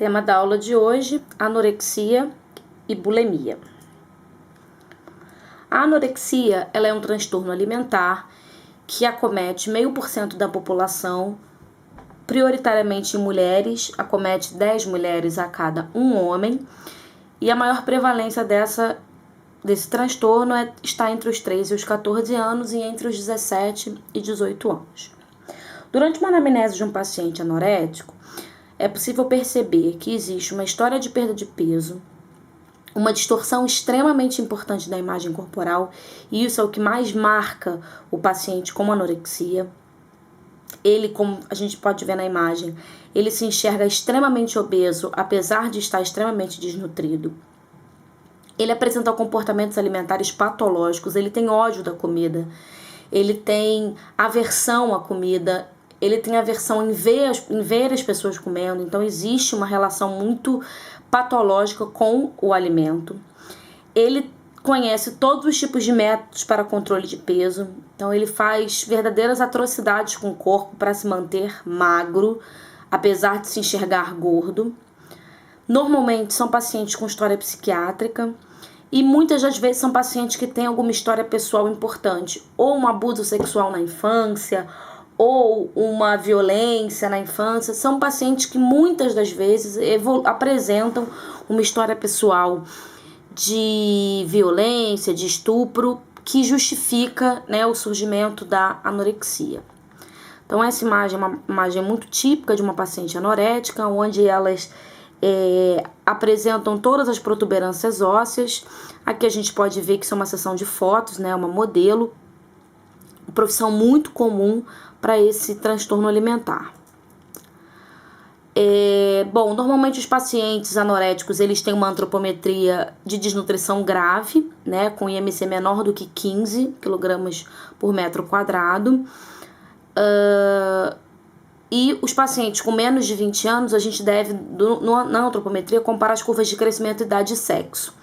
Tema da aula de hoje: anorexia e bulimia. A anorexia, ela é um transtorno alimentar que acomete 0,5% da população, prioritariamente em mulheres, acomete 10 mulheres a cada 1 homem, e a maior prevalência desse transtorno está entre os 3 e os 14 anos e entre os 17 e 18 anos. Durante uma anamnese de um paciente anorético, é possível perceber que existe uma história de perda de peso, uma distorção extremamente importante da imagem corporal, e isso é o que mais marca o paciente com anorexia. Ele, como a gente pode ver na imagem, ele se enxerga extremamente obeso, apesar de estar extremamente desnutrido. Ele apresenta comportamentos alimentares patológicos, ele tem ódio da comida, ele tem aversão à comida, ele tem aversão em ver as pessoas comendo, então existe uma relação muito patológica com o alimento. Ele conhece todos os tipos de métodos para controle de peso, então ele faz verdadeiras atrocidades com o corpo para se manter magro, apesar de se enxergar gordo. Normalmente são pacientes com história psiquiátrica e muitas das vezes são pacientes que têm alguma história pessoal importante, ou um abuso sexual na infância, ou uma violência na infância. São pacientes que muitas das vezes apresentam uma história pessoal de violência, de estupro, que justifica, o surgimento da anorexia. Então essa imagem é uma imagem muito típica de uma paciente anorética, onde elas apresentam todas as protuberâncias ósseas. Aqui a gente pode ver que isso é uma sessão de fotos, uma modelo, profissão muito comum para esse transtorno alimentar. Normalmente os pacientes anoréticos, eles têm uma antropometria de desnutrição grave, com IMC menor do que 15 kg por metro quadrado. E os pacientes com menos de 20 anos, a gente deve, na antropometria, comparar as curvas de crescimento, idade e sexo.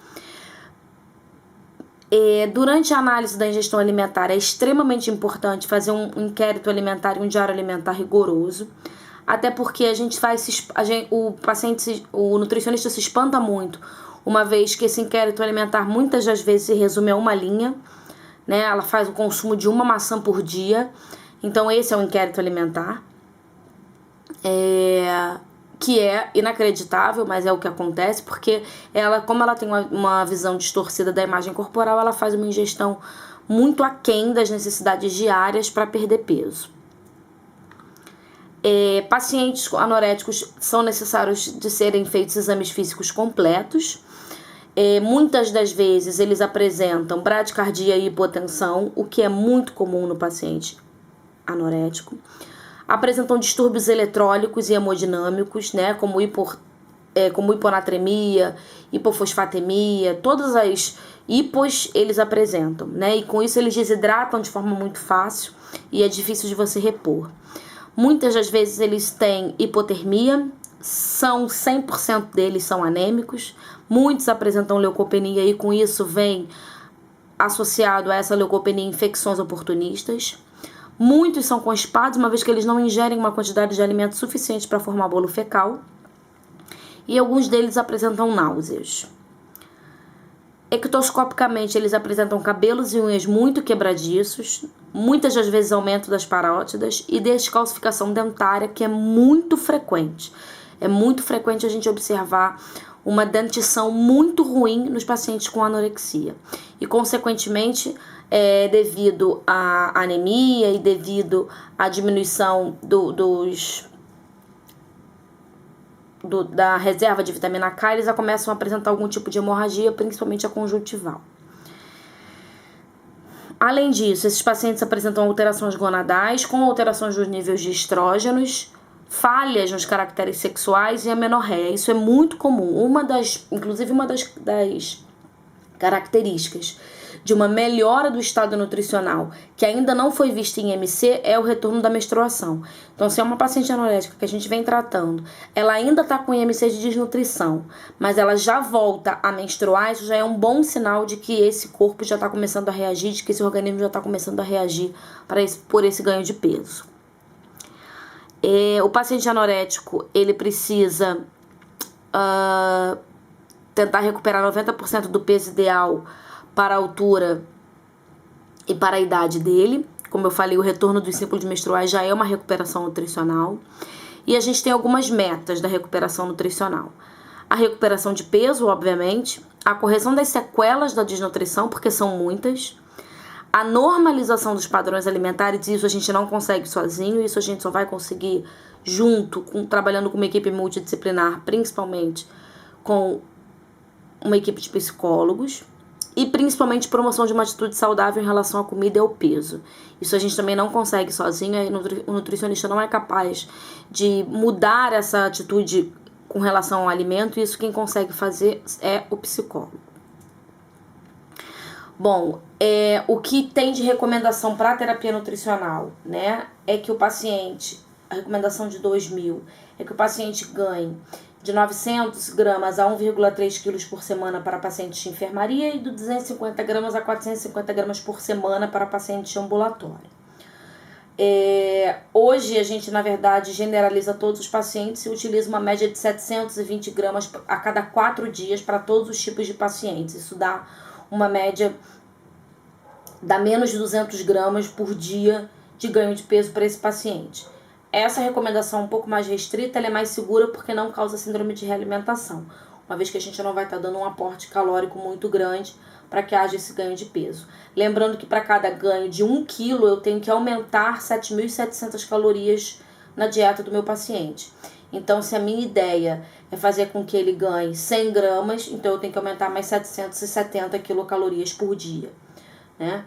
Durante a análise da ingestão alimentar, é extremamente importante fazer um inquérito alimentar e um diário alimentar rigoroso, até porque o nutricionista se espanta muito, uma vez que esse inquérito alimentar muitas das vezes se resume a uma linha, ela faz o consumo de uma maçã por dia, então esse é o inquérito alimentar, que é inacreditável, mas é o que acontece, porque como ela tem uma visão distorcida da imagem corporal, ela faz uma ingestão muito aquém das necessidades diárias para perder peso. Pacientes anoréticos são necessários de serem feitos exames físicos completos. Muitas das vezes eles apresentam bradicardia e hipotensão, o que é muito comum no paciente anorético. Apresentam distúrbios eletrólicos e hemodinâmicos, como hiponatremia, hipofosfatemia, todas as hipos eles apresentam, e com isso eles desidratam de forma muito fácil e é difícil de você repor. Muitas das vezes eles têm hipotermia, 100% deles são anêmicos, muitos apresentam leucopenia e com isso vem associado a essa leucopenia infecções oportunistas. Muitos são constipados, uma vez que eles não ingerem uma quantidade de alimento suficiente para formar bolo fecal. E alguns deles apresentam náuseas. Ectoscopicamente, eles apresentam cabelos e unhas muito quebradiços, muitas das vezes aumento das parótidas e descalcificação dentária, que é muito frequente. É muito frequente a gente observar uma dentição muito ruim nos pacientes com anorexia. E, consequentemente, devido à anemia e devido à diminuição da reserva de vitamina K, eles já começam a apresentar algum tipo de hemorragia, principalmente a conjuntival. Além disso, esses pacientes apresentam alterações gonadais, com alterações dos níveis de estrógenos, falhas nos caracteres sexuais e amenorreia. Isso é muito comum. Inclusive uma das características de uma melhora do estado nutricional que ainda não foi vista em IMC é o retorno da menstruação. Então, se é uma paciente anorética que a gente vem tratando, ela ainda está com IMC de desnutrição, mas ela já volta a menstruar, isso já é um bom sinal de que esse corpo já está começando a reagir, de que esse organismo já está começando a reagir por esse ganho de peso. O paciente anorético, ele precisa tentar recuperar 90% do peso ideal para a altura e para a idade dele. Como eu falei, o retorno dos ciclos menstruais já é uma recuperação nutricional. E a gente tem algumas metas da recuperação nutricional. A recuperação de peso, obviamente, a correção das sequelas da desnutrição, porque são muitas, a normalização dos padrões alimentares, isso a gente não consegue sozinho, isso a gente só vai conseguir trabalhando com uma equipe multidisciplinar, principalmente com uma equipe de psicólogos, e principalmente promoção de uma atitude saudável em relação à comida e ao peso. Isso a gente também não consegue sozinho, o nutricionista não é capaz de mudar essa atitude com relação ao alimento, e isso quem consegue fazer é o psicólogo. Bom, o que tem de recomendação para a terapia nutricional, né, é que o paciente, a recomendação de 2000, é que o paciente ganhe de 900 gramas a 1,3 quilos por semana para pacientes de enfermaria e de 250 gramas a 450 gramas por semana para pacientes de ambulatório. Hoje a gente, na verdade, generaliza todos os pacientes e utiliza uma média de 720 gramas a cada 4 dias para todos os tipos de pacientes. Isso dá uma média, dá menos de 200 gramas por dia de ganho de peso para esse paciente. Essa recomendação um pouco mais restrita, ela é mais segura porque não causa síndrome de realimentação, uma vez que a gente não vai estar dando um aporte calórico muito grande para que haja esse ganho de peso. Lembrando que para cada ganho de 1 quilo, eu tenho que aumentar 7.700 calorias na dieta do meu paciente. Então, se a minha ideia é fazer com que ele ganhe 100 gramas, então eu tenho que aumentar mais 770 quilocalorias por dia, né?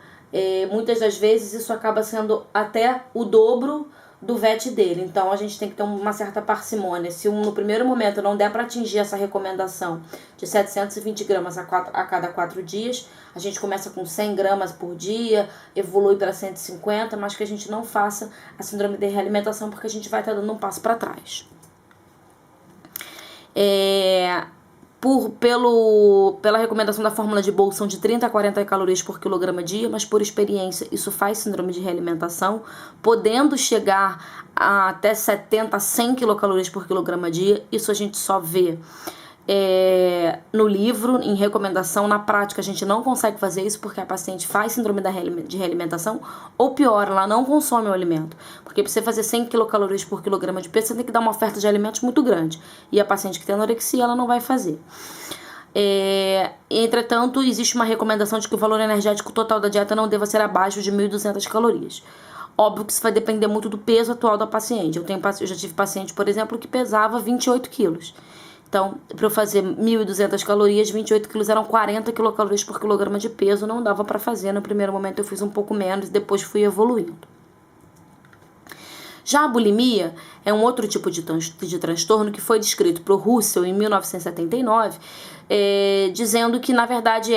Muitas das vezes isso acaba sendo até o dobro do VET dele, então a gente tem que ter uma certa parcimônia. Se no primeiro momento não der para atingir essa recomendação de 720 gramas a cada 4 dias, a gente começa com 100 gramas por dia, evolui para 150, mas que a gente não faça a síndrome de realimentação, porque a gente vai estar dando um passo para trás. Pela recomendação da fórmula de Bol, são de 30 a 40 calorias por quilograma dia, mas por experiência isso faz síndrome de realimentação, podendo chegar a até 70 a 100 quilocalorias por quilograma dia. Isso a gente só vê no livro, em recomendação. Na prática a gente não consegue fazer isso porque a paciente faz síndrome de realimentação, ou pior, ela não consome o alimento, porque para você fazer 100 quilocalorias por quilograma de peso, você tem que dar uma oferta de alimentos muito grande, e a paciente que tem anorexia, ela não vai fazer. Entretanto, existe uma recomendação de que o valor energético total da dieta não deva ser abaixo de 1.200 calorias. Óbvio que isso vai depender muito do peso atual da paciente. Eu já tive paciente, por exemplo, que pesava 28 quilos. Então, para eu fazer 1.200 calorias, 28 quilos eram 40 quilocalorias por quilograma de peso. Não dava para fazer. No primeiro momento eu fiz um pouco menos, depois fui evoluindo. Já a bulimia é um outro tipo de transtorno que foi descrito por Russell em 1979, dizendo que, na verdade,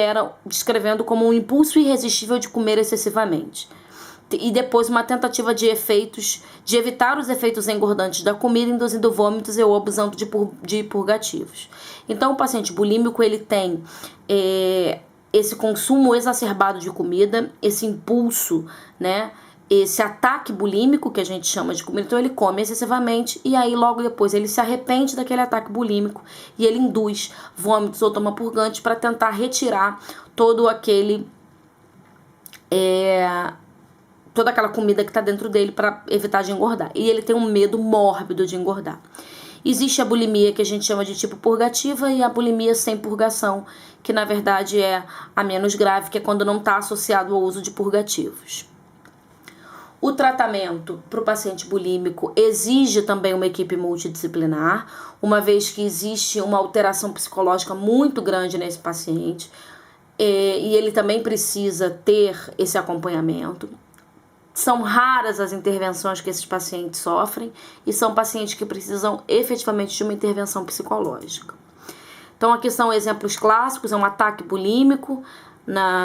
descrevendo como um impulso irresistível de comer excessivamente. E depois uma tentativa de evitar os efeitos engordantes da comida, induzindo vômitos ou abusando de purgativos. Então, o paciente bulímico, ele tem esse consumo exacerbado de comida, esse impulso, né? Esse ataque bulímico, que a gente chama de comida. Então, ele come excessivamente e aí logo depois ele se arrepende daquele ataque bulímico e ele induz vômitos ou toma purgante para tentar retirar todo aquele... toda aquela comida que está dentro dele para evitar de engordar. E ele tem um medo mórbido de engordar. Existe a bulimia que a gente chama de tipo purgativa e a bulimia sem purgação, que na verdade é a menos grave, que é quando não está associado ao uso de purgativos. O tratamento para o paciente bulímico exige também uma equipe multidisciplinar, uma vez que existe uma alteração psicológica muito grande nesse paciente, e ele também precisa ter esse acompanhamento. São raras as intervenções que esses pacientes sofrem e são pacientes que precisam efetivamente de uma intervenção psicológica. Então aqui são exemplos clássicos, é um ataque bulímico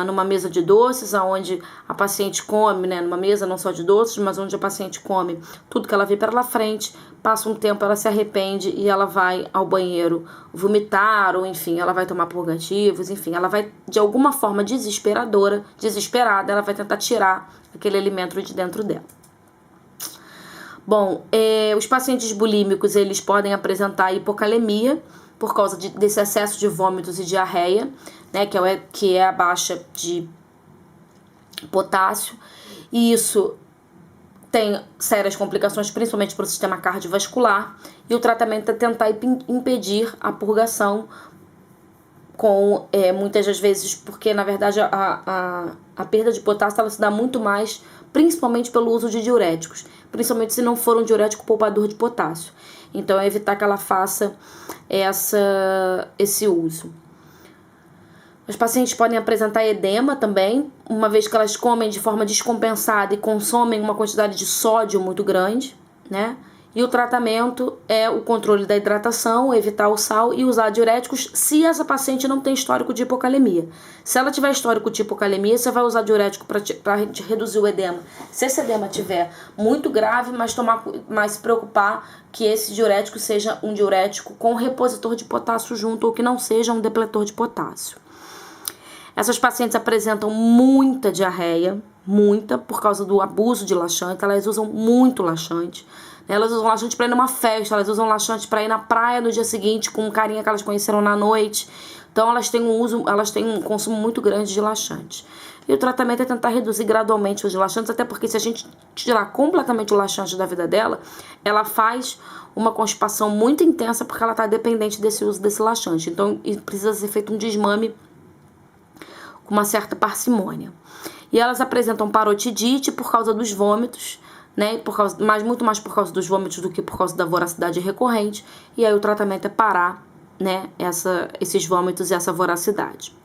numa mesa de doces, onde a paciente come, né, numa mesa não só de doces, mas onde a paciente come tudo que ela vê pela frente, passa um tempo, ela se arrepende e ela vai ao banheiro vomitar, ou enfim, ela vai tomar purgativos, enfim, ela vai, de alguma forma desesperada, ela vai tentar tirar aquele alimento de dentro dela. Bom, os pacientes bulímicos, eles podem apresentar hipocalemia, por causa desse excesso de vômitos e diarreia, né, que é a baixa de potássio, e isso tem sérias complicações, principalmente para o sistema cardiovascular, e o tratamento é tentar impedir a purgação com, muitas das vezes, porque na verdade a perda de potássio ela se dá muito mais, principalmente pelo uso de diuréticos, principalmente se não for um diurético poupador de potássio. Então é evitar que ela faça esse uso. Os pacientes podem apresentar edema também, uma vez que elas comem de forma descompensada e consomem uma quantidade de sódio muito grande, né? E o tratamento é o controle da hidratação, evitar o sal e usar diuréticos se essa paciente não tem histórico de hipocalemia. Se ela tiver histórico de hipocalemia, você vai usar diurético para reduzir o edema. Se esse edema tiver muito grave, mas se preocupar que esse diurético seja um diurético com repositor de potássio junto ou que não seja um depletor de potássio. Essas pacientes apresentam muita diarreia, por causa do abuso de laxante. Elas usam muito laxante. Elas usam laxante para ir numa festa, elas usam laxante para ir na praia no dia seguinte com um carinha que elas conheceram na noite. Então elas têm um consumo muito grande de laxante. E o tratamento é tentar reduzir gradualmente os laxantes, até porque se a gente tirar completamente o laxante da vida dela, ela faz uma constipação muito intensa porque ela está dependente desse uso desse laxante. Então precisa ser feito um desmame com uma certa parcimônia. E elas apresentam parotidite por causa dos vômitos, né? Mas muito mais por causa dos vômitos do que por causa da voracidade recorrente. E aí o tratamento é parar, né, esses vômitos e essa voracidade.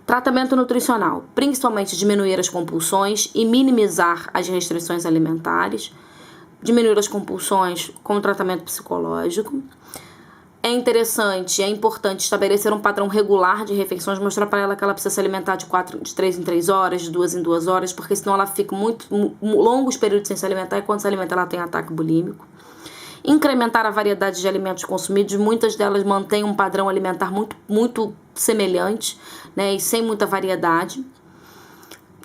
Tratamento nutricional, principalmente diminuir as compulsões e minimizar as restrições alimentares. Diminuir as compulsões com tratamento psicológico. É interessante, é importante estabelecer um padrão regular de refeições, mostrar para ela que ela precisa se alimentar de 3 em 3 horas, de 2 em 2 horas, porque senão ela fica muito longos períodos sem se alimentar e quando se alimenta ela tem ataque bulímico. Incrementar a variedade de alimentos consumidos, muitas delas mantêm um padrão alimentar muito semelhante, né, e sem muita variedade.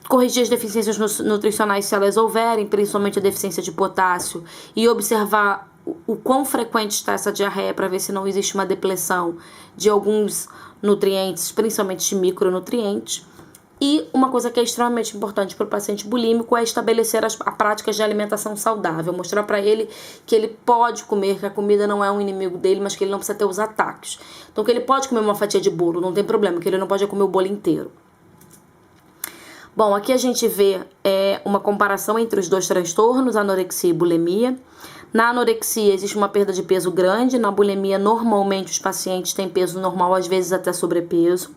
Corrigir as deficiências nutricionais se elas houverem, principalmente a deficiência de potássio, e observar o quão frequente está essa diarreia para ver se não existe uma depleção de alguns nutrientes, principalmente de micronutrientes. E uma coisa que é extremamente importante para o paciente bulímico é estabelecer as práticas de alimentação saudável, mostrar para ele que ele pode comer, que a comida não é um inimigo dele, mas que ele não precisa ter os ataques. Então que ele pode comer uma fatia de bolo, não tem problema, que ele não pode comer o bolo inteiro. Bom, aqui a gente vê uma comparação entre os dois transtornos, anorexia e bulimia. Na anorexia existe uma perda de peso grande, na bulimia normalmente os pacientes têm peso normal, às vezes até sobrepeso.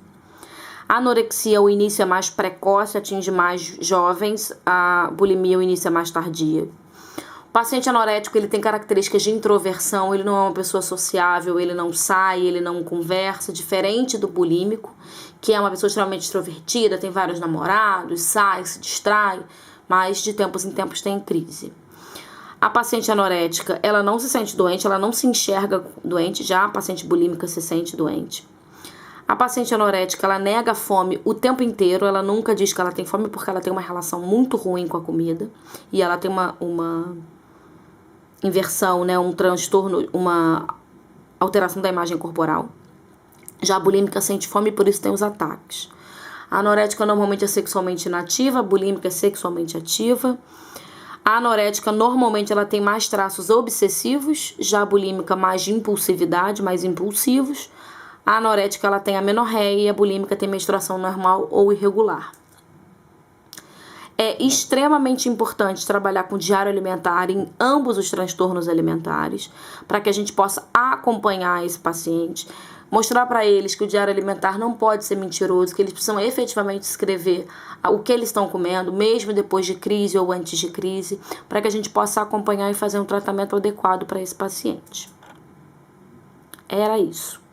A anorexia, o início é mais precoce, atinge mais jovens, a bulimia, o início é mais tardia. O paciente anorético, ele tem características de introversão, ele não é uma pessoa sociável, ele não sai, ele não conversa, diferente do bulímico, que é uma pessoa extremamente extrovertida, tem vários namorados, sai, se distrai, mas de tempos em tempos tem crise. A paciente anorética, ela não se sente doente, ela não se enxerga doente, já a paciente bulímica se sente doente. A paciente anorética, ela nega a fome o tempo inteiro, ela nunca diz que ela tem fome porque ela tem uma relação muito ruim com a comida e ela tem uma inversão, né, um transtorno, uma alteração da imagem corporal. Já a bulímica sente fome e por isso tem os ataques. A anorética normalmente é sexualmente inativa, a bulímica é sexualmente ativa. A anorética, normalmente, ela tem mais traços obsessivos, já a bulímica mais de impulsividade, mais impulsivos. A anorética, ela tem amenorreia e a bulímica tem menstruação normal ou irregular. É extremamente importante trabalhar com diário alimentar em ambos os transtornos alimentares, para que a gente possa acompanhar esse paciente, mostrar para eles que o diário alimentar não pode ser mentiroso, que eles precisam efetivamente escrever o que eles estão comendo, mesmo depois de crise ou antes de crise, para que a gente possa acompanhar e fazer um tratamento adequado para esse paciente. Era isso.